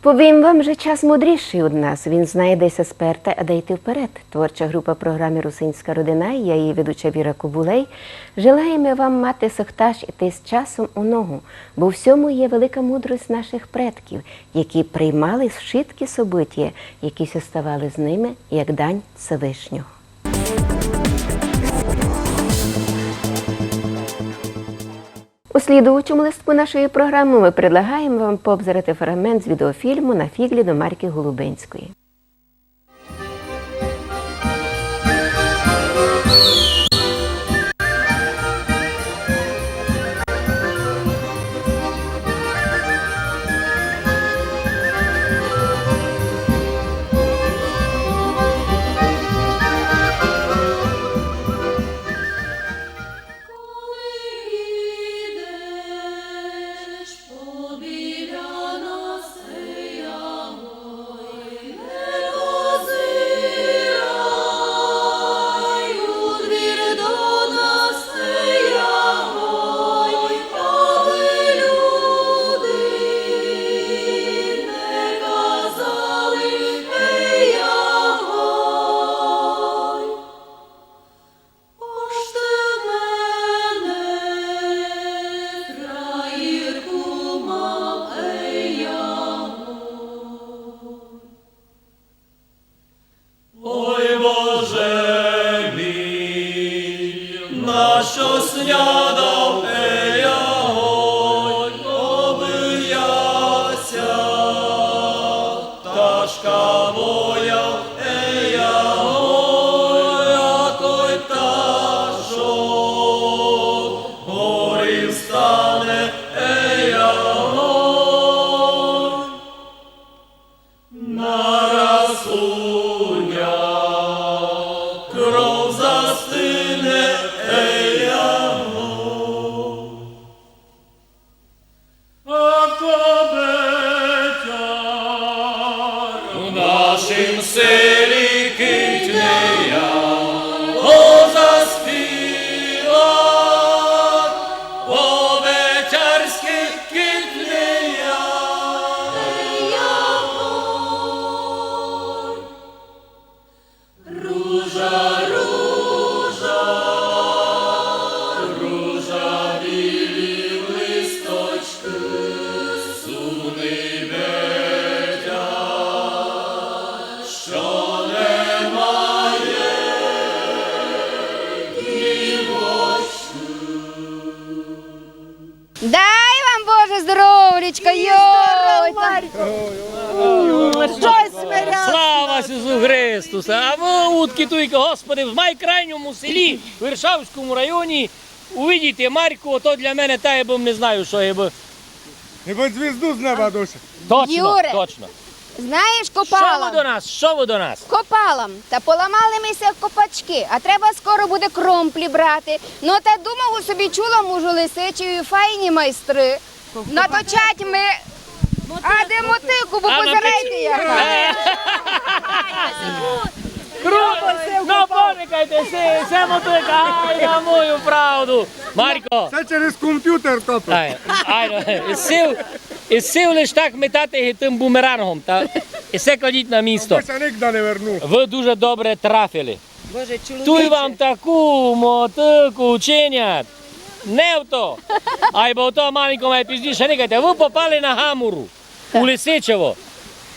Повім вам, вже час мудріший од нас. Він знає десь сперта, а де йти вперед. Творча група програми «Русинська родина» і я її ведуча Віра Кобулей желаємо вам мати сохтаж іти з часом у ногу, бо в всьому є велика мудрость наших предків, які приймали швидкі события, які ставали з ними, як дань Всевишнього. У слідуючому листку нашої програми ми предлагаємо вам пообзирати фрагмент з відеофільму «На фіглі» до Марки Голубинської. Що снядав, ой, обияся, пташка моя, ой, якой пташок, горі встане, ой, на расуня, кров застине, нашим селі китнея, заспіва, по-ветярськи китнея. Ружа, ружа, ружа, білі листочки, сумний що немає дівочку. Дай вам, Боже, здоров'ячка, йой! Щось смиряться. Слава Ісусу Христу! А ви, утки туйки, Господи, в майкрайньому селі, в Віршавському районі, увидіте Марку, ото для мене та я б не знаю, що я б... Ніби звізду з неба душе. Точно, Юре. точно. Знаєш, Що ви копалам? до нас? Що ви до нас? Копалам. Та поламали мися копачки, а треба скоро буде кромплі брати. Ну та думав, у собі чула мужу лисичою, файні майстри. Наточать ми... А де мотику, бо позирайте яка. Круто! Ну, помикайте, це мотика, ай, на мою правду. Марко, Це через комп'ютер копить. із сил лиш так метати тим бумерангом, і все кладіть на місто. Ви ще ніде не верну. Ви дуже добре трафили. Боже, чоловіче. Туй вам таку мотику чинять. Не в то. Ай, бо то маленько має пізніше. Никайте, ви попали на гамуру у Лисичево.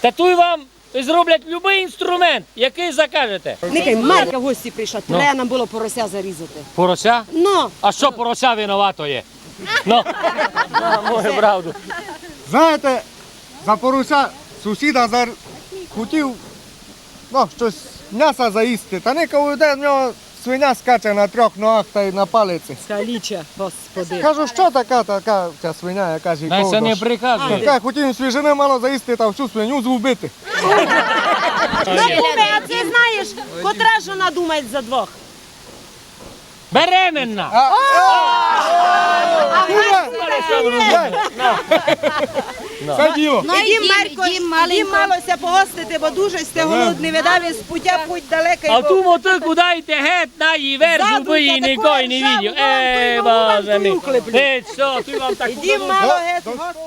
Та туй вам зроблять будь-який інструмент, який закажете. Никай, Марка в гості прийшла, треба нам було порося зарізати. Порося? Ну, А що порося винувато є? Ну, мою правду. Знаєте, за поруся сусіда хотів щось м'яса заїсти. Та никого йде, в нього свиня скаче на трьох ногах та й на палиці. скаліча, господи. Кажу, що така ця свиня, яка ж Най це не приказує. Така, хотів свіжини мало заїсти та всю свиню згубити. Ну, куме, а ти знаєш, котра ж вона думає за двох? Беременна! Це діло. Ну, їм, Марко, їм малося погостити, бо дуже сте голодні, видав із пуття путь далекий. А ту мотику дайте геть на її вержу, Ззаду бо її я ніхто такого й не жабу видів. вам, то й Боже мій. уклеплю. Геть, що, ти вам таку Їм дадуть. мало геть гостити.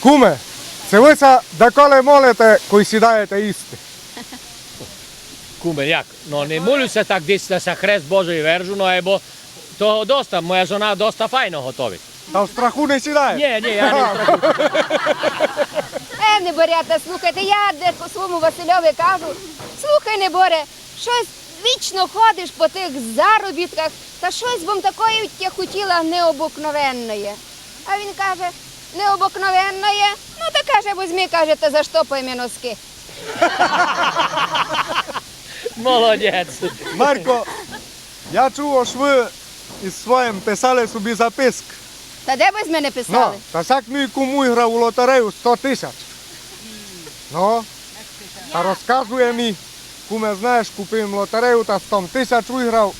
Куме, це ви се деколи молите, коли сідаєте їсти? Kume, jak? No ne molim se tak desi da sa Hrest Božoj veržu, no ebo to dosta, moja žena dosta fajno gotovi. Та в страху не сідає? Nie, ja ne strahujem. Неборята, слухайте, я дехто своєму Васильові кажу, слухай, Неборе, щось вічно ходиш по тих заробітках, та щось бом такої я хотіла необикновенної. А він каже, необикновенної? Ну, та каже, візьми, каже, та заштопай мені носки. Молодець. Марко, я чув, що ви із своїм писали собі записк. Та де без мене Ну, писали? та як мій кум виграв у лотерею 100 тисяч. Ну, та розказує мені, куме, знаєш, купив лотерею та 100 тисяч виграв.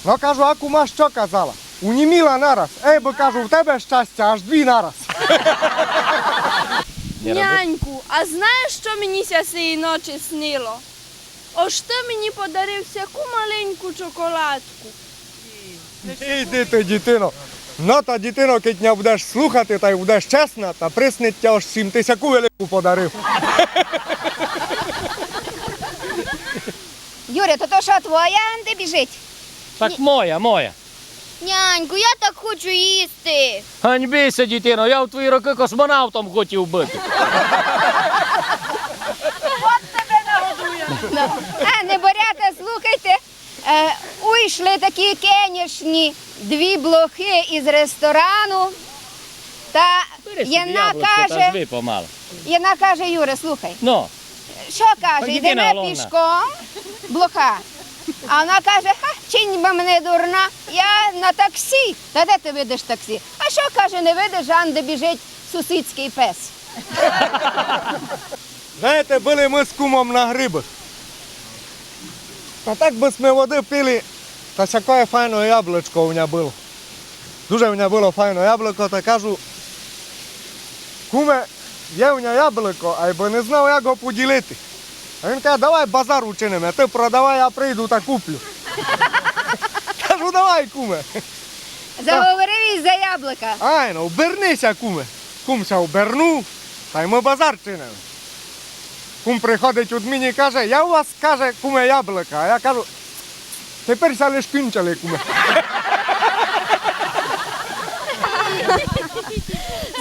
Ну, кажу, а кума що казала? Уніміла нараз. Ей, бо кажу, в тебе щастя, аж дві нараз. Няньку, а знаєш, що мені цієї ночі снило? Ось ти мені подарив всяку маленьку чоколадку. Іди ти, дитино. Ну, та дитино, кить не будеш слухати, та й будеш чесна, та приснить тя аж 7 тисяку велику подарив. Юрій, то що твоя де біжить? Так moja. Няньку, я так хочу їсти. Ганьбися, дитино, я в твої роки космонавтом хотів бути. Неборята, слухайте, уйшли такі кенішні дві блохи із ресторану. Та Бери собі Яна яблучко та каже, жви помало. Яна каже, Юра, слухай, Ну, що каже, Пойди йдемо на Головне. пішком, блоха. А вона каже, чинь би мене дурна, я на таксі. Та де ти видиш таксі? А що, каже, не видиш, Жан, де біжить сусідський пес. Знаєте, були ми з кумом на грибах. Та так би ми води пили, та яке файне яблучко у мене було. Дуже у мене було файне яблуко, та кажу, куме, є у мене яблуко, а я би не знав, як його поділити. А він каже, давай базар учинимо, ти продавай, я прийду та куплю. Кажу, давай, куме. Заговорив із-за яблука. Ай, ну, обернися, куме. Кум ся обернув, та й ми базар чинили. Кум приходить від мені і каже, я у вас, каже, куме, яблука. А я кажу, тепер ся лиш кінчили, куме.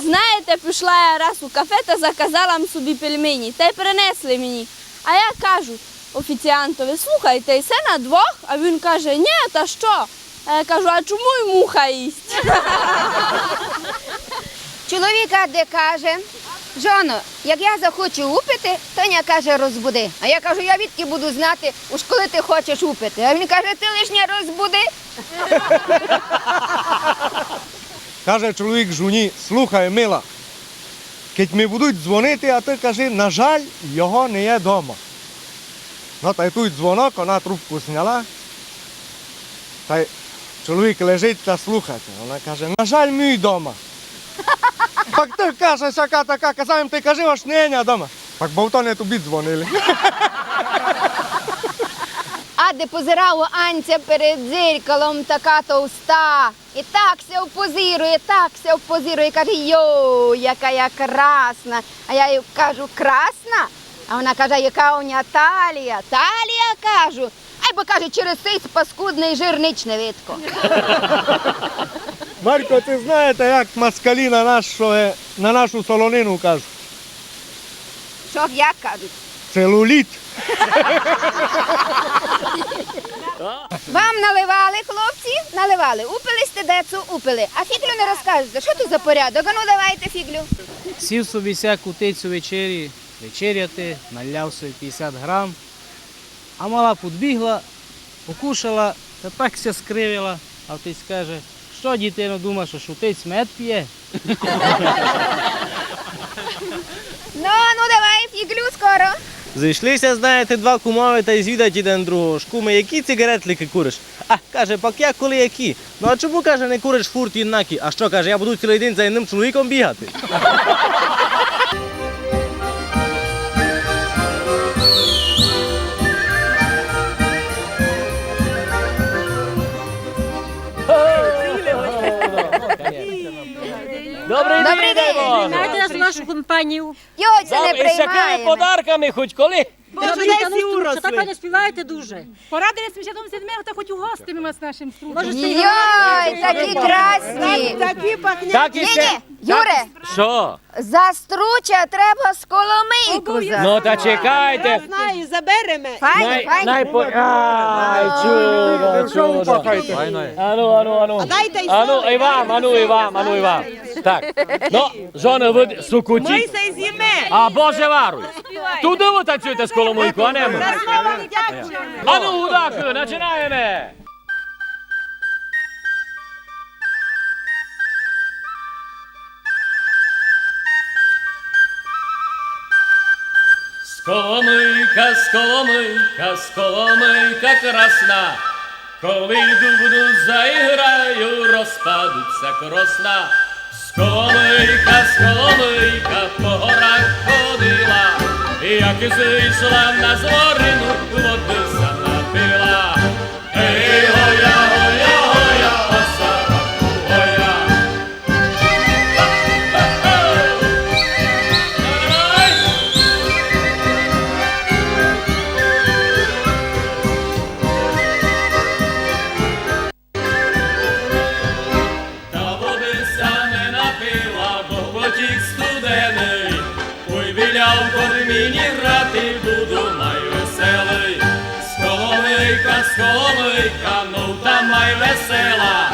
Знаєте, пішла я раз у кафе та заказала собі пельмені, та й принесли мені. А я кажу офіціантові, слухайте, і все на двох? А він каже, ні, та що? А я кажу, а чому й муха їсть? Чоловіка де каже, жоно, як я захочу упити, Тоня каже, розбуди. А я кажу, я відки буду знати, уж коли ти хочеш упити. А він каже, ти лишнє розбуди. Каже чоловік жуні, слухай, мила, кить ми будуть дзвонити, а ти кажи, на жаль, його не є вдома. Ну, та й тут дзвонок, вона трубку зняла. Та й чоловік лежить та слухає. Вона каже, на жаль, мій вдома. Так ти кажеш, яка така, казав, ти кажи, аж не є вдома. Так бо то не тобі дзвонили. А де позирала Анця перед дзеркалом, така товста. І так ся впозирує, і каже, йо, яка я красна. А я їй кажу, красна? А вона каже, яка у мене талія. Талія, кажу. Ай, бо каже, через цей паскудний жирнич не видко. Марко, ти знаєте, як москалі на нашу солонину кажуть? Що як кажуть? Целуліт. Вам наливали, хлопці? Наливали. Упили сте децу, упили. А фіглю не розкажете. Що тут за порядок? А ну давайте фіглю. Сів собі всяку птицю вечеряти, наляв собі 50 грам, а мала підбігла, покушала, та так ся скривила, а птиць каже, що дитино думаєш, що шутець мед п'є? Ну, давай фіглю скоро. Зійшлися, знаєте, два кумови та й звідать один другого. Шкуми, які цигаретлики куриш? А, каже, пак я коли які? Ну а чому, каже, не куриш фурт іннакі? А що, каже, я буду цілий день за одним чоловіком бігати? Добрий Добрий день. Боже. нас в нашу компанію. Його це не І з якими приймаємо. подарками хоч коли? Боже, Що десь і так уросли. пані співаєте дуже. Порадились ми ще думати, та хоч угостимо вас нашим стручем. Йой, такі красні. Такі пахне. Так і ще. Ні-ні, Юре, Що? за струча треба з коломийку. Ну та чекайте. Знаю, заберемо. Файні, файні. Ай, чудо, чудо. Ану. Дайте й Ану, і вам. Так. Ну, жони, ви сукуті. Ми се з'їме. А Боже варуй. Туди ви танцюєте з коломийку, а не ми. Ану, удаки, починаємо. Сколомийка красна, коли дубну заіграю, розпадуться кросна. Сколомийка по горах ходила, як зійшла на зорину, води занапила. Ей, гоя, осараку, гоя. Та водися не напила, бо потік студений. Ой, біля в подміні грати буду май веселий. Сколомийка, ну та май весела.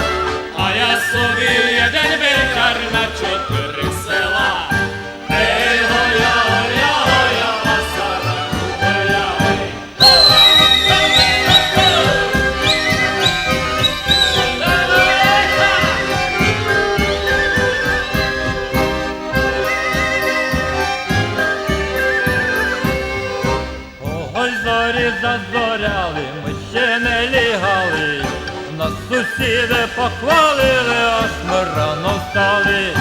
А я собі один бекар на 4 села. Ей, гоя, осараку, гоя, ой. Ой, зорі зазоряли, ми ще не лягали. Нас сусіди похвалили, аж ми рано встали.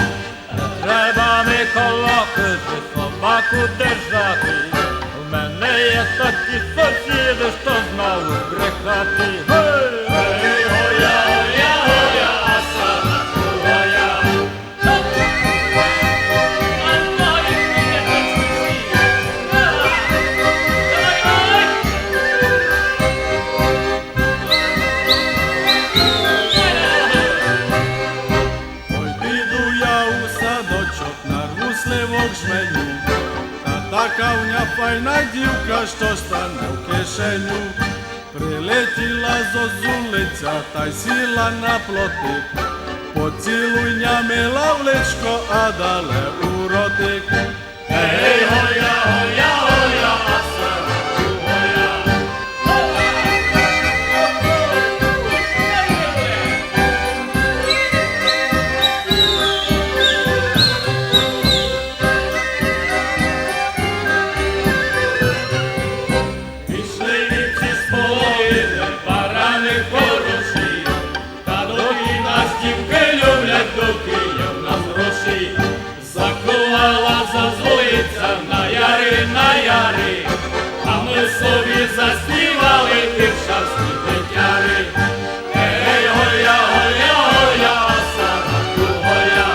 Не треба Миколаки, собаку держати. У мене є такі сусіди, що знову брехати. Ей, гоя, осараку, гоя. Ой, піду я у садочок, нарву сливок жменю. Та така в ня файна дівка, що стане в кишеню. Прилетіла зозулиця та й сіла на плотик. Поцілуй ня мила в личко, а дале у ротик. Ей, гоя, осараку, гоя. Пішли вівці з половини, барани хороші, та доки нас дівки люблять, доки є в нас гроші. Закувала зозулиця на яри, а ми собі заспівали віршавські дитяри. Ей, гоя, осараку, гоя.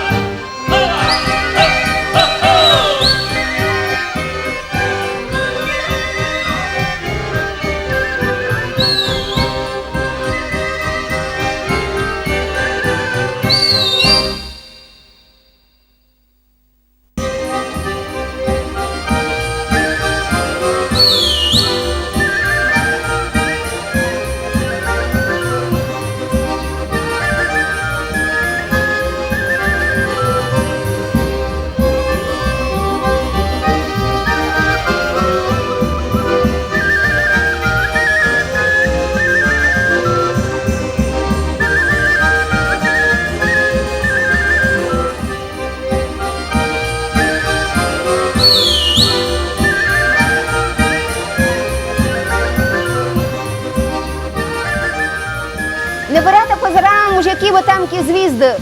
Не берете позираємо, мужики, бо там ті звізди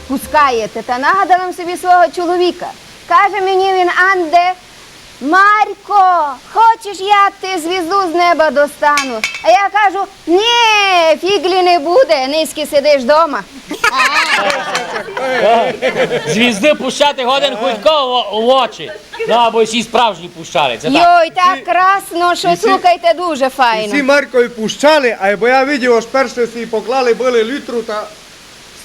пускаєте. Та нагадала собі свого чоловіка. Каже мені він, Анде, Марько, хочеш я ти звізду з неба достану? А я кажу, ні, фіглі не буде, низьки сидиш вдома. Звізди пущати годин хоч кого в очі. Ну, або всі справжні пущали. Це так. Йой, так красно, що слухайте, дуже Всі файно. Маркові пущали, а бо я видів, аж перше си поклали, били літру та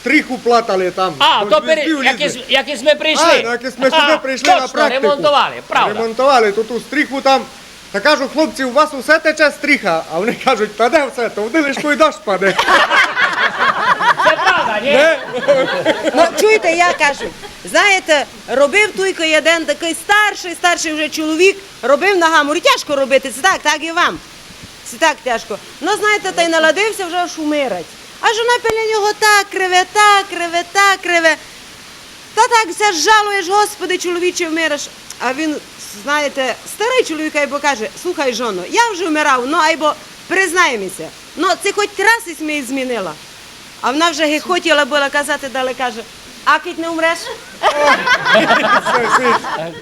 стріху платали там. А, До то звіздів лізли. як ми прийшли. Ну, як ми сюди прийшли на точно, практику. ремонтували, правда. Ремонтували ту стріху там. Та кажу, хлопці, у вас усе тече стріха. А вони кажуть, та де все? То вони лиш той дощ паде. Це правда, ні? Ну, чуєте, я кажу, знаєте, робив тільки один такий старший вже чоловік, робив на гаморі. Тяжко робити, це так і вам. Це так тяжко. Ну, знаєте, та й наладився вже аж умирать. А жона біля нього так криве. Та так все жалуєш, Господи, чоловіче, вмираш. А він, знаєте, старий чоловік, айбо каже, слухай, жоно, я вже вмирав, ну, айбо, признаємося, ну, це хоч раз мені змінила. А вона вже гехотіла була казати, далі каже, а кить не умреш?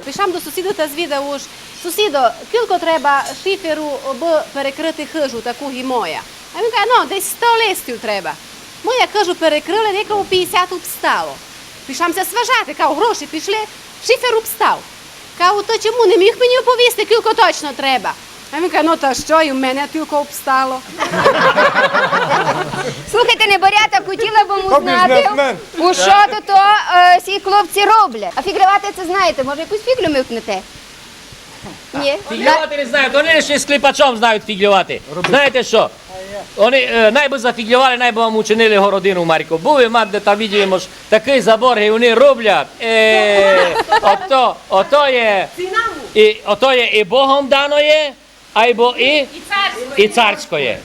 Прийшов до сусіда та звідав уж, сусідо, кілько треба шиферу, аби перекрити хижу, таку і моя. А він каже, ну, десь 100 листів треба. Моя хижу перекрили, декого 50 обстало. Пішамся сважати, кажу, гроші пішли, шифер обстав. Кажу, то чому не міг мені оповісти, кілько точно треба? А він каже, ну та що, і в мене тільки обстало. Слухайте, не борята, хотіла б То йому знати, бізнесмен. у що то всі хлопці роблять. А фіглювати це знаєте, може якусь фіглю микнете? Ні? Фіглювати не знають, вони ще з кліпачом знають фіглювати. Знаєте що? Вони найби зафіглювали, найби вам учинили городину в Маріку. Були, мати, там видимо, ж такий забор, і вони роблять. Ото є і Богом дано є, айбо і царське.